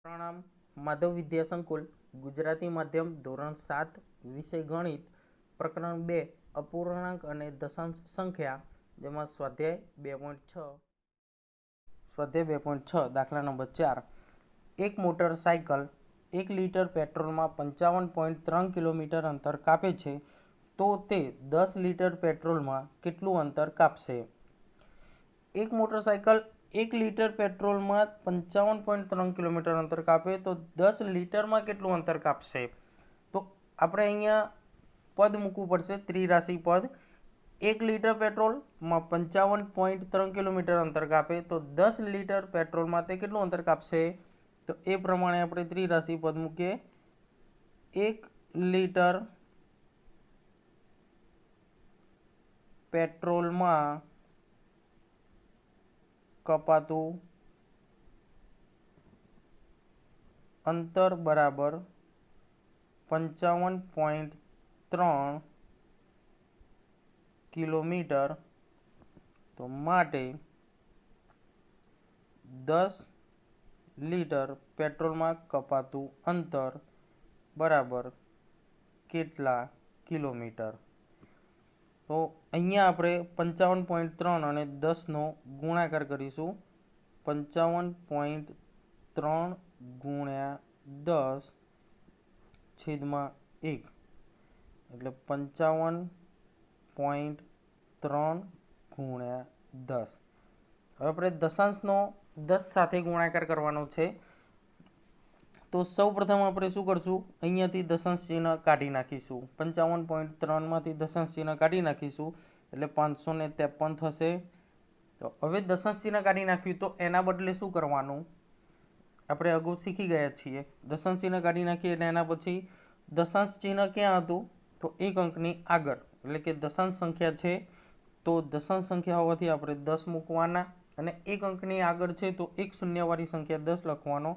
પ્રણામ. માધવ વિદ્યા સંકુલ ગુજરાતી માધ્યમ ધોરણ 7 વિષય ગણિત પ્રકરણ 2 અપૂર્ણાંક અને દશાંશ સંખ્યા, જેમાં સ્વાધ્યાય 2.6 દાખલા નંબર 4. એક મોટરસાયકલ 1 લીટર પેટ્રોલમાં 55.3 કિલોમીટર અંતર કાપે છે, તો તે 10 લીટર પેટ્રોલમાં કેટલું અંતર કાપશે? એક મોટરસાયકલ 1 લીટર પેટ્રોલમાં 55.3 કિલોમીટર અંતર કાપે તો 10 લીટરમાં કેટલું અંતર કાપશે? તો આપણે અહીંયા પદ મૂકવું પડશે, ત્રિરાશિ પદ. 1 લીટર પેટ્રોલમાં 55.3 કિલોમીટર અંતર કાપે તો 10 લીટર પેટ્રોલમાં તે કેટલું અંતર કાપશે? તો એ પ્રમાણે આપણે ત્રિરાશિ પદ મૂકીએ. 1 લીટર પેટ્રોલમાં કપાતું અંતર બરાબર 55.3 કિલોમીટર. તો માટે 10 લીટર પેટ્રોલમાં કપાતું અંતર બરાબર કેટલા કિલોમીટર? તો અહીંયા આપણે 55.3 અને 10નો ગુણાકાર કરીશું. 55.3 ગુણ્યા 10 છેદમાં 1 એટલે 55.3 ગુણ્યા 10. હવે આપણે દશાંશનો 10 સાથે ગુણાકાર કરવાનો છે. તો સૌ પ્રથમ આપણે શું કરશું, અહીંયાથી દશાંશ ચિહ્ન કાઢી નાખીશું. 55.3માંથી દશાંશ ચિહ્ન કાઢી નાખીશું એટલે 553 થશે. તો હવે દશાંશ ચિહ્ન કાઢી નાખ્યું તો એના બદલે શું કરવાનું, આપણે અગાઉ શીખી ગયા છીએ. દશાંશ ચિહ્ન કાઢી નાખીએ એટલે એના પછી દશાંશ ચિહ્ન ક્યાં હતું, તો એક અંકની આગળ, એટલે કે દશાંશ સંખ્યા છે તો દશાંશ સંખ્યા હોવાથી આપણે 10 મૂકવાના, અને એક અંકની આગળ છે તો એક શૂન્યવાળી સંખ્યા 10 લખવાનો,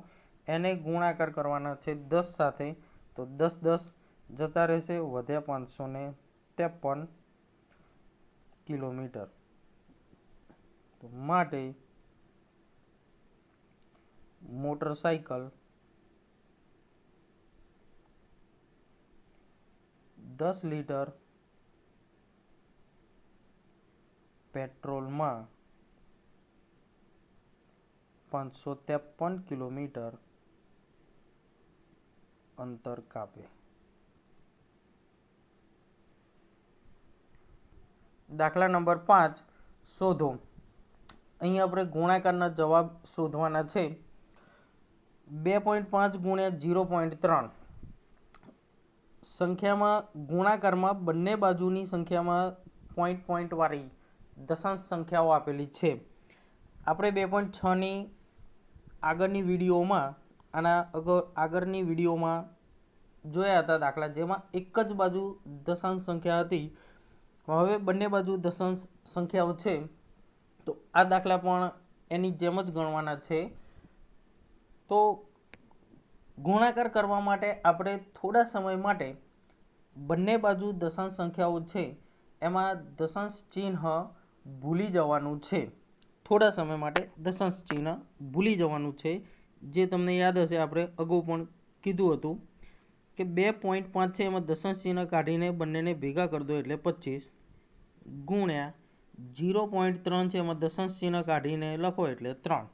એને ગુણાકાર કરવાના છે 10 સાથે. તો 10 10 જતા રહેશે, વધ્યા 553 કિલોમીટર. તો માટે મોટરસાયકલ 10 લીટર પેટ્રોલમાં 553 કિલોમીટર અંતર કાપે. દાખલા નંબર 5 શોધો. અહીં આપણે ગુણાકારના જવાબ શોધવાના છે. 2.5 ગુણ્યા 0.3 સંખ્યામાં ગુણાકારમાં બંને બાજુની સંખ્યામાં પોઈન્ટ વાળી દશાંશ સંખ્યાઓ આપેલી છે. આપણે 2.6ની આગળની વિડીયોમાં આગળની વિડીયોમાં જોયા હતા દાખલા, જેમાં એક જ બાજુ દશાંશ સંખ્યા હતી. હવે બંને બાજુ દશાંશ સંખ્યાઓ છે તો આ દાખલા પણ એની જેમ જ ગણવાના છે. તો ગુણાકાર કરવા માટે આપણે થોડા સમય માટે બંને બાજુ દશાંશ સંખ્યાઓ છે એમાં દશાંશ ચિહ્ન ભૂલી જવાનું છે. થોડા સમય માટે દશાંશ ચિહ્ન ભૂલી જવાનું છે. જે તમને યાદ હશે, આપણે અગાઉ પણ કીધું હતું કે 2.5 છે એમાં દશાંશ ચિહ્ન કાઢીને બંનેને ભેગા કરી દો એટલે 25 ગુણ્યા 0.3 છે એમાં દશાંશ ચિહ્ન કાઢીને લખો એટલે 3.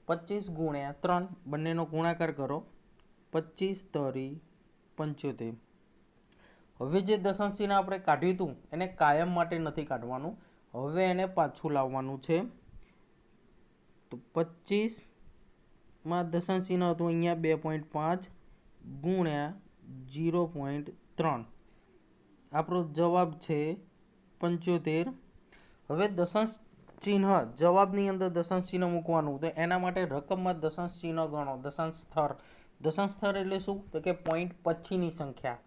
25 ગુણ્યા 3 બંનેનો ગુણાકાર કરો, 25 તરી 75. હવે જે દશાંશ ચિહ્ન આપણે કાઢ્યું હતું એને કાયમ માટે નથી કાઢવાનું, હવે એને પાછું લાવવાનું છે. તો 25માં દશાંશ ચિહ્ન હતું અહીંયા 2.5 ગુણ્યા 0.3, આપણો જવાબ છે 75. હવે દશાંશ ચિહ્ન જવાબની અંદર દશાંશ ચિહ્ન મૂકવાનું, તો એના માટે રકમમાં દશાંશ ચિહ્ન ગણો. દશાંશ સ્થળ એટલે શું, તો કે પોઈન્ટ પછીની સંખ્યા,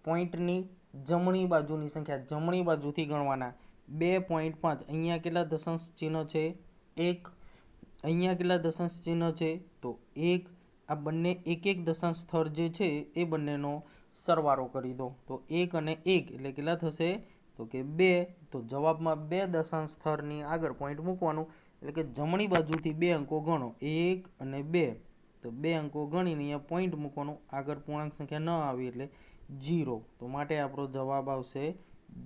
પોઈન્ટની જમણી બાજુની સંખ્યા, જમણી બાજુથી ગણવાના. 2.5 અહીંયા કેટલા દશાંશ ચિહ્ન છે, 1. અહીંયા કેટલા દશાંશ ચિહ્ન છે, તો 1. આ બંને એક એક દશાંશ સ્થળ જે છે એ બંનેનો સરવાળો કરી દો. તો 1 અને 1 એટલે કેટલા થશે, તો કે 2. તો જવાબમાં 2 દશાંશ સ્થળની આગળ પોઈન્ટ મૂકવાનું, એટલે કે જમણી બાજુથી 2 અંકો ગણો, 1 અને 2. તો 2 અંકો ગણીને અહીંયા પોઈન્ટ મૂકવાનું, આગળ પૂર્ણાંક સંખ્યા ન આવી એટલે 0, તો માટે આપણો જવાબ આવશે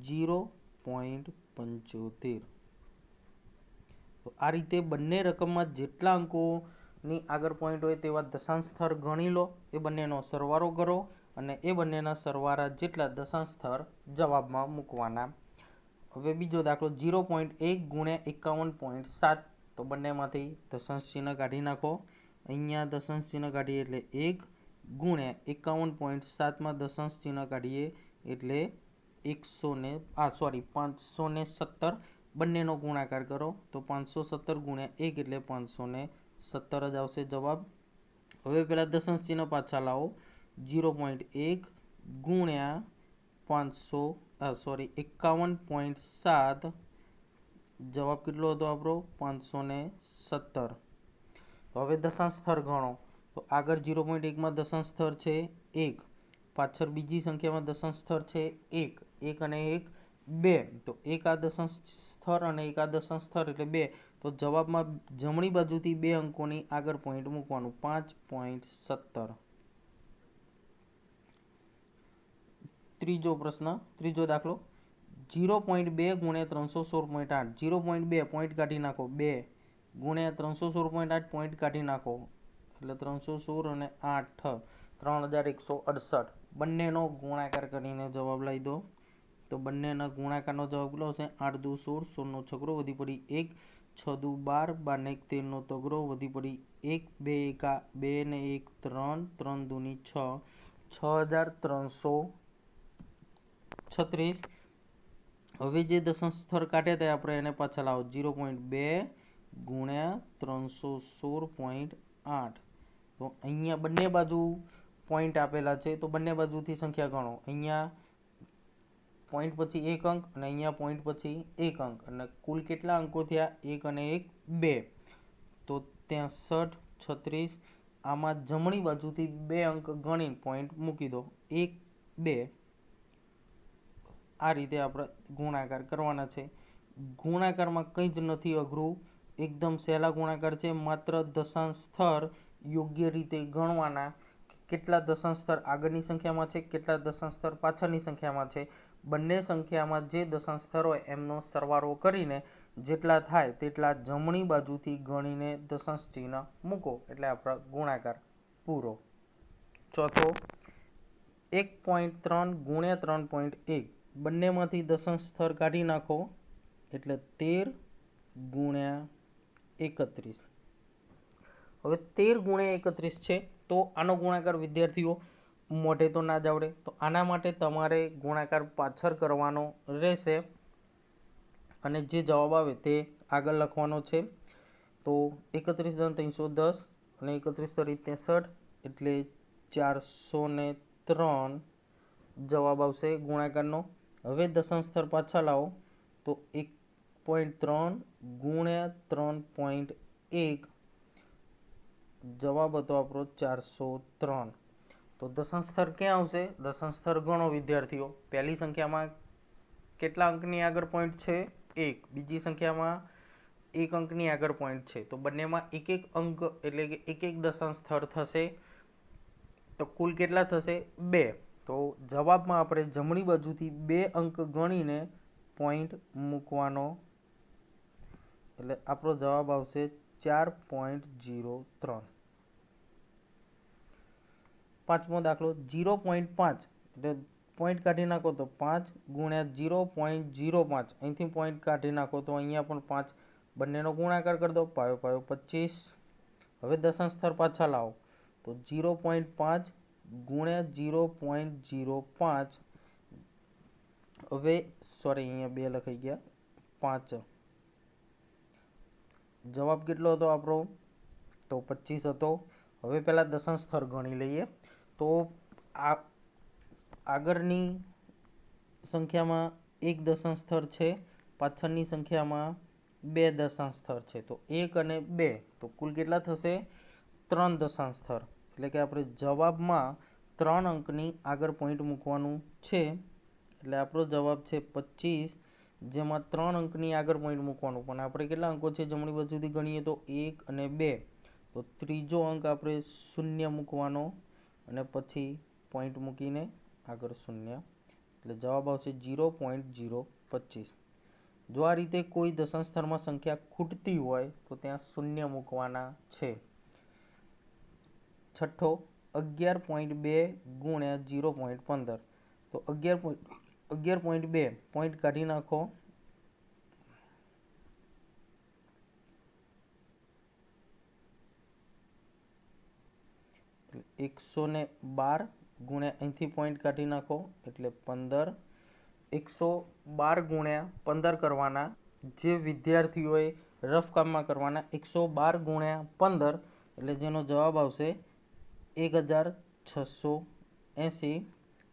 0.75. તો આ રીતે બંને રકમમાં જેટલા અંકોની આગળ પોઈન્ટ હોય તેવા દશાંશ સ્થળ ગણી લો, એ બંનેનો સરવાળો કરો અને એ બંનેના સરવાળા જેટલા દશાંશ સ્થળ જવાબમાં મૂકવાના. હવે બીજો દાખલો 0.1 ગુણ્યા 51.7, તો બંનેમાંથી દશાંશ ચિહ્ન કાઢી નાખો. અહીંયા દશાંશ ચિહ્ન કાઢીએ એટલે 1 ગુણ્યા 51.7માં દશાંશ ચિહ્ન કાઢીએ એટલે 517. બંનેનો ગુણાકાર કરો તો 517 ગુણ્યા 1 એટલે 517 જ આવશે જવાબ. હવે પેલા દશાંશ ચિહ્ન પાછા લાવો. 0.1 ગુણ્યા 51.7, જવાબ કેટલો હતો આપણો? 517. તો હવે દશાંશ સ્થળ ગણો. તો આગળ 0.1માં દશાંશ સ્થળ છે 1, પાછળ બીજી સંખ્યામાં દશાંશ સ્થળ છે 1, 1 અને 1 2, તો એક આ દશાંશ સ્થળ અને એક આ દશાંશ સ્થળ એટલે 2. તો જવાબમાં જમણી બાજુથી 2 અંકોની આગળ પોઈન્ટ મૂકવાનું, 5.17. ત્રીજો પ્રશ્ન, ત્રીજો દાખલો 0.2 ગુણ્યા 316.8. 0.2 પોઈન્ટ કાઢી નાખો, 2 ગુણ્યા 316.8 પોઈન્ટ કાઢી નાખો એટલે 316 અને 8 3168. બંનેનો ગુણાકાર કરીને જવાબ લઈ દો. તો બંનેના ગુણાકારનો જવાબ કેટલો હશે? 8 દુ 16, 16નો છગડો વધી પડી 1, 6 દુ 12, 12 ને 1 13નો તગડો વધી પડી 1, 2 એકા 2 ને 1 3, 3 દુની 6, 6336. હવે જે દશાંશ સ્થળ કાઢ્યા હતા આપણે એને પાછા લાવો. 0.2 ગુણ્યા 316.8. તો અહીંયા બંને બાજુ પોઈન્ટ આપેલા છે, તો બંને બાજુથી સંખ્યા ગણો. અહીંયા પોઈન્ટ પછી 1 અંક અને અહીંયા પોઈન્ટ પછી 1 અંક, અને કુલ કેટલા અંકો થયા? 1 અને 1 2, તો 63 36. આમાં જમણી બાજુથી 2 અંક ગણીને પોઈન્ટ મૂકી દો, 1 2. આ રીતે આપણે ગુણાકાર કરવાના છે. ગુણાકારમાં કંઈ જ નથી અઘરું, એકદમ સહેલા ગુણાકાર છે. માત્ર દશાંશ સ્થળ યોગ્ય રીતે ગણવાના, કેટલા દશાંશ સ્થળ આગળની સંખ્યામાં છે, કેટલા દશાંશ સ્થળ પાછળની સંખ્યામાં છે. બંને સંખ્યામાં જે દશાંશ સ્થળ હોય એમનો સરવાળો કરીને જેટલા થાય તેટલા જમણી બાજુથી ગણીને દશાંશ ચિહ્ન મૂકો એટલે આપણો ગુણાકાર પૂરો. ચોથો 1.3 ગુણ્યા 3.1. બંનેમાંથી દશાંશ સ્થળ કાઢી નાખો એટલે 13 ગુણ્યા 31. હવે 13 ગુણ્યા 31 છે, તો આનો ગુણાકાર વિદ્યાર્થીઓ મોઢે તો ના જ આવડે, તો આના માટે તમારે ગુણાકાર પાછળ કરવાનો રહેશે અને જે જવાબ આવે તે આગળ લખવાનો છે. તો 31 310 અને 31 63 એટલે 403 જવાબ આવશે ગુણાકારનો. હવે દશાંશ સ્થળ પાછા લાવો તો 1.3 ગુણ્યા 3.1, જવાબ હતો આપણો 403. તો દશાંશ સ્થળ ક્યાં આવશે? દશાંશ સ્થળ ગણો વિદ્યાર્થીઓ. પહેલી સંખ્યામાં કેટલા અંકની આગળ પોઈન્ટ છે? 1. બીજી સંખ્યામાં 1 અંકની આગળ પોઈન્ટ છે, તો બંનેમાં 1 અંક એટલે કે 1 દશાંશ સ્થળ થશે. તો કુલ કેટલા થશે? 2. તો જવાબમાં આપણે જમણી બાજુથી 2 અંક ગણીને પોઈન્ટ મૂકવાનો એટલે આપણો જવાબ આવશે 4.03. પાંચમો દાખલો 0.5 એટલે પોઈન્ટ કાઢી નાખો તો 5 ગુણ્યા 0.05. અહીંથી પોઈન્ટ કાઢી નાખો તો અહીંયા પણ 5. બંનેનો ગુણાકાર કરી દો, પાયો પાયો 25. હવે દશાંશ સ્થળ પાછા લાવો તો 0.5 ગુણ્યા 0.05. હવે સોરી અહીંયા 2 લખાઈ ગયા, 5. જવાબ કેટલો હતો આપણો? તો 25 હતો. હવે પહેલાં દશાંશ સ્થળ ગણી લઈએ. તો આ આગળની સંખ્યામાં 1 દશાંશ સ્થળ છે, પાછળની સંખ્યામાં 2 દશાંશ સ્થળ છે, તો 1 અને 2, તો કુલ કેટલા થશે? 3 દશાંશ સ્થળ. એટલે કે આપણે જવાબમાં 3 અંકની આગળ પોઈન્ટ મૂકવાનું છે એટલે આપણો જવાબ છે 25, જેમાં 3 અંકની આગળ પોઈન્ટ મૂકવાનું. પણ આપણે કેટલા અંકો છે જમણી બાજુથી ગણીએ તો 1 અને 2, તો ત્રીજો અંક આપણે શૂન્ય મૂકવાનો અને પછી પોઈન્ટ મૂકીને આગળ શૂન્ય, એટલે જવાબ આવશે 0.025. જો આ રીતે કોઈ દશાંશ સ્થળમાં સંખ્યા ખૂટતી હોય તો ત્યાં શૂન્ય મૂકવાના છે. છઠ્ઠો 11.2 ગુણ્યા 0.15. તો 11.2 પોઈન્ટ કાઢી નાખો, 112 ગુણ્યા અહીંથી પોઈન્ટ કાઢી નાખો એટલે 15. 112 ગુણ્યા 15 કરવાના, જે વિદ્યાર્થીઓએ રફ કામમાં કરવાના. 112 ગુણ્યા 15 એટલે જેનો જવાબ આવશે 1680.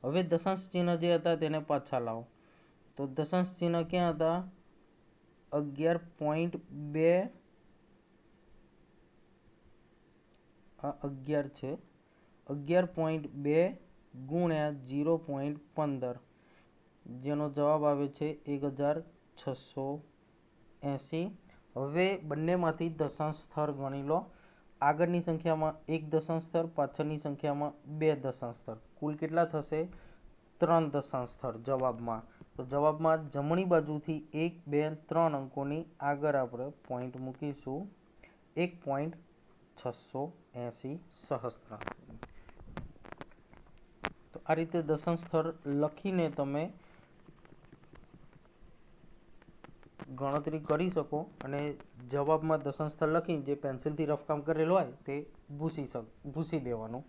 હવે દશાંશ ચિહ્ન જે હતા તેને પાછા લાવો. તો દશાંશ ચિહ્ન ક્યાં હતા? 11.2, આ 11 છે. 11.2 ગુણ્યા 0.15 જેનો જવાબ આવે છે 1680. હવે બંનેમાંથી દશાંશ સ્થળ ગણી લો. આગળની સંખ્યામાં 1 દશાંશ સ્થળ, પાછળની સંખ્યામાં 2 દશાંશ સ્થળ. કુલ કેટલા થશે? 3 દશાંશ સ્થળ જવાબમાં. તો જવાબમાં જમણી બાજુથી 1, 2, 3 અંકોની આગળ આપણે પોઈન્ટ મૂકીશું 1.680 સહસ્ત્રાંશ. તો આ રીતે દશાંશ સ્થળ લખીને તમે ગણતરી કરી શકો અને જવાબમાં દશાંશ સ્થળ લખીને જે પેન્સિલથી રફકામ કરેલું હોય તે ભૂસી દેવાનું.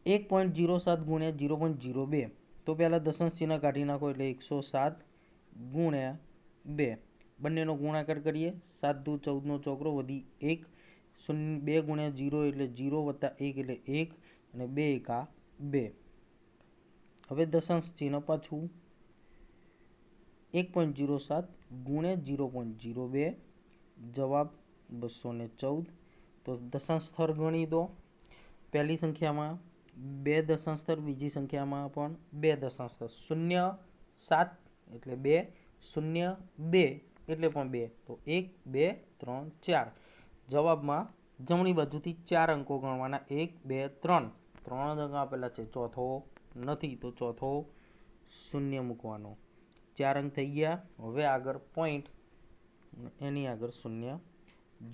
1.07 ગુણ્યા 0.02. તો પહેલાં દશાંશ ચિહ્ન કાઢી નાખો એટલે 107 ગુણ્યા 2. બંનેનો ગુણાકાર કરીએ. 7 દુ 14નો ચોકડો વધી 1. 2 ગુણ્યા 0 એટલે 0 વત્તા 1 એટલે 1 અને 2 એકા 2. હવે દશાંશ ચિહ્ન પાછું 1.07 ગુણ્યા 0.02 જવાબ 214. તો દશાંશ સ્થળ ગણી દો. પહેલી સંખ્યામાં 2 દશાંશ સ્થળ, બીજી સંખ્યામાં પણ 2 દશાંશ સ્થળ. 0.7 એટલે 2, 0.2 એટલે પણ 2. તો 1, 2, 3, 4. જવાબમાં જમણી બાજુથી 4 અંકો ગણવાના. 1, 2, 3. 3 અંક આપેલા છે, ચોથો નથી તો ચોથો શૂન્ય મૂકવાનો. 4 અંક થઈ ગયા. હવે આગળ પોઈન્ટ, એની આગળ શૂન્ય.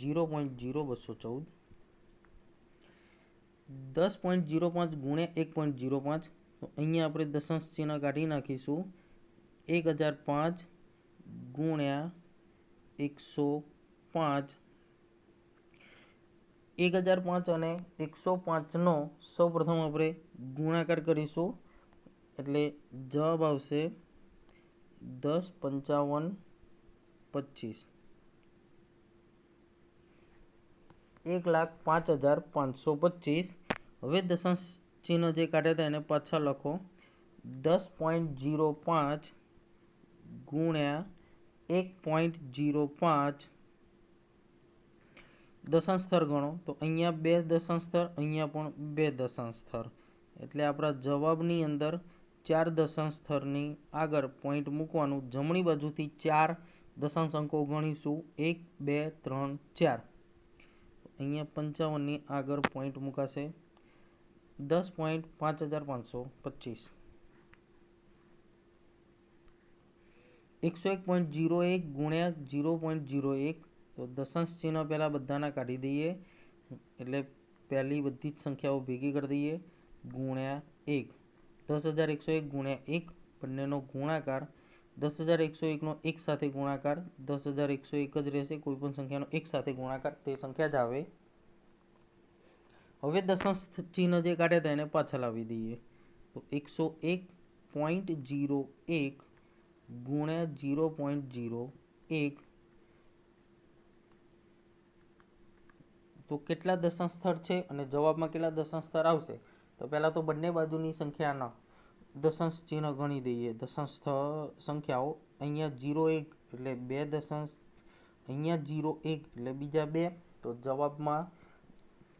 0.0214. 10.05 ગુણ્યા 1.05. તો અહીંયા આપણે દશાંશ ચિહ્ન કાઢી નાખીશું. 1005 ગુણ્યા 105. 1005 અને 105નો સૌપ્રથમ આપણે ગુણાકાર કરીશું એટલે જવાબ આવશે 10, 55, 25. 1,05,525. હવે દશાંશ ચિહ્ન જે કાઢ્યા હતા એને પાછા લખો. 10.05 ગુણ્યા 1.05. દશાંશ સ્થળ ગણો તો અહીંયા 2 દશાંશ સ્થળ, અહીંયા પણ 2 દશાંશ સ્થળ. એટલે આપણા જવાબની અંદર 4 દશાંશ સ્થળની આગળ પોઈન્ટ મૂકવાનું. જમણી બાજુથી 4 દશાંશ અંકો ગણીશું. 1, 2, 3, 4. અહીંયા 55ની આગળ પોઈન્ટ મૂકાશે. 10.5525. 101.01 ગુણ્યા 0.01. તો દશાંશ ચિહ્ન પહેલાં બધાના કાઢી દઈએ એટલે પહેલી બધી જ સંખ્યાઓ ભેગી કરી દઈએ. ગુણ્યા 1. 10,101 ગુણ્યા 1. બંનેનો ગુણાકાર. 10,101નો એક સાથે ગુણાકાર. 10,101 જ રહેશે. કોઈ પણ સંખ્યાનો એક સાથે ગુણાકાર તે સંખ્યા જ આવે. હવે દશાંશ ચિહ્ન જે કાઢ્યા હતા એને પાછા લાવી દઈએ. તો 101.01 ગુણ્યા 0.01. તો કેટલા દશાંશ સ્થળ છે અને જવાબમાં કેટલા દશાંશ સ્થળ આવશે? તો પહેલાં તો બંને બાજુની સંખ્યાના દશાંશ ચિહ્ન ગણી દઈએ. દશાંશ સંખ્યાઓ અહીંયા 0, 1 એટલે 2 દશાંશ, અહીંયા 0, 1 એટલે બીજા 2. તો જવાબમાં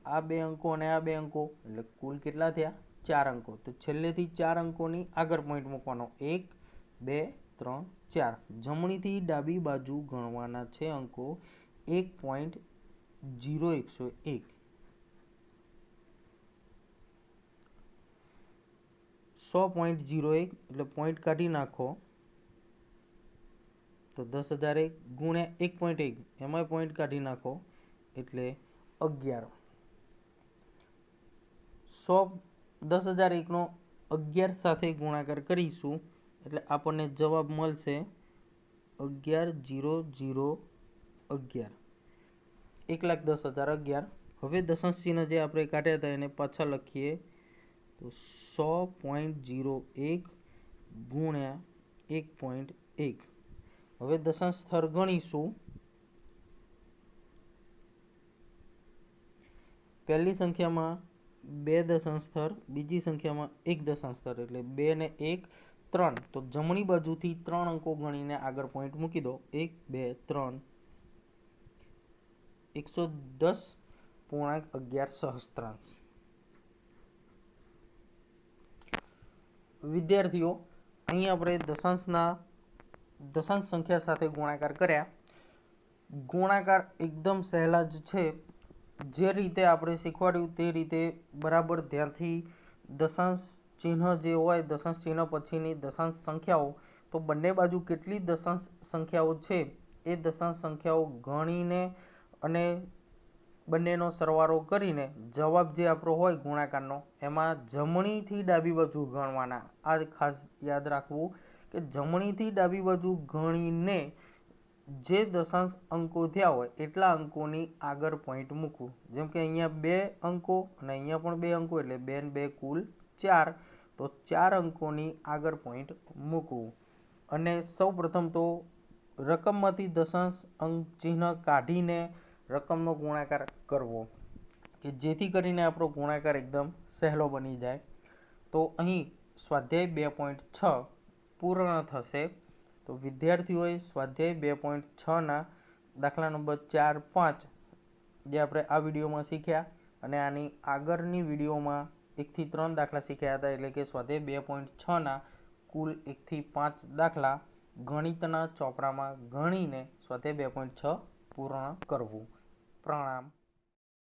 આ 2 અંકો અને આ 2 અંકો એટલે કુલ કેટલા થયા? 4 અંકો. તો છેલ્લેથી 4 અંકોની આગળ પોઈન્ટ મૂકવાનો. 1, 2, 3, 4. જમણીથી ડાબી બાજુ ગણવાના છે અંકો. 1.680 101 100.01 એટલે પોઈન્ટ કાઢી નાખો તો 10,001 ગુણ્યા 1.1 એમાં પોઈન્ટ કાઢી નાખો એટલે 11 10,001 નો 11 સાથે ગુણાકાર કરીશું એટલે આપણને જવાબ મળશે 11,011 1,10,011 હવે દશાંશ ચિહ્ન જે આપણે કાઢ્યા હતા એને પાછા લખીએ તો 100.01 ગુણ્યા 1.1 હવે દશાંશ સ્થળ ગણીશું પહેલી સંખ્યામાં 2 દશાંશ સ્થળ બીજી સંખ્યામાં 1 દશાંશ સ્થળ એટલે 2 ને 1 3 તો જમણી બાજુથી 3 અંકો ગણીને આગળ પોઈન્ટ મૂકી દો 1 2 3 110.11 સહસ્ત્રાંશ વિદ્યાર્થીઓ અહીં આપણે દશાંશ સંખ્યા સાથે ગુણાકાર કર્યા ગુણાકાર એકદમ સહેલા જ છે જે રીતે આપણે શીખવાડ્યું તે રીતે બરાબર ધ્યાનથી દશાંશ ચિહ્ન જે હોય દશાંશ ચિહ્ન પછીની દશાંશ સંખ્યાઓ તો બંને બાજુ કેટલી દશાંશ સંખ્યાઓ છે એ દશાંશ સંખ્યાઓ ગણીને અને બંનેનો સરવાળો કરીને જવાબ જે આપણો હોય ગુણાકારનો એમાં જમણીથી ડાબી બાજુ ગણવાના આ ખાસ યાદ રાખવું કે જમણીથી ડાબી બાજુ ગણીને જે દશાંશ અંકો થયા હોય એટલા અંકોની આગળ પોઈન્ટ મૂકવું જેમ કે અહીંયા 2 અંકો અને અહીંયા પણ 2 અંકો એટલે 2 ને 2 કુલ 4 તો 4 અંકોની આગળ પોઈન્ટ મૂકવું અને સૌ પ્રથમ તો રકમમાંથી દશાંશ અંક ચિહ્ન કાઢીને રકમનો ગુણાકાર કરવો કે જેથી કરીને આપણો ગુણાકાર એકદમ સહેલો બની જાય તો અહીં સ્વાધ્યાય 2.6 પૂર્ણ થશે તો વિદ્યાર્થીઓએ સ્વાધ્યાય 2.6ના દાખલા નંબર 4, 5 જે આપણે આ વિડીયોમાં શીખ્યા અને આની આગળની વિડીયોમાં 1 થી 3 દાખલા શીખ્યા હતા એટલે કે સ્વાધ્યાય 2.6ના કુલ 1 થી 5 દાખલા ગણિતના ચોપડામાં ગણીને સ્વાધ્યાય 2.6 પૂર્ણ કરવું. પ્રણામ.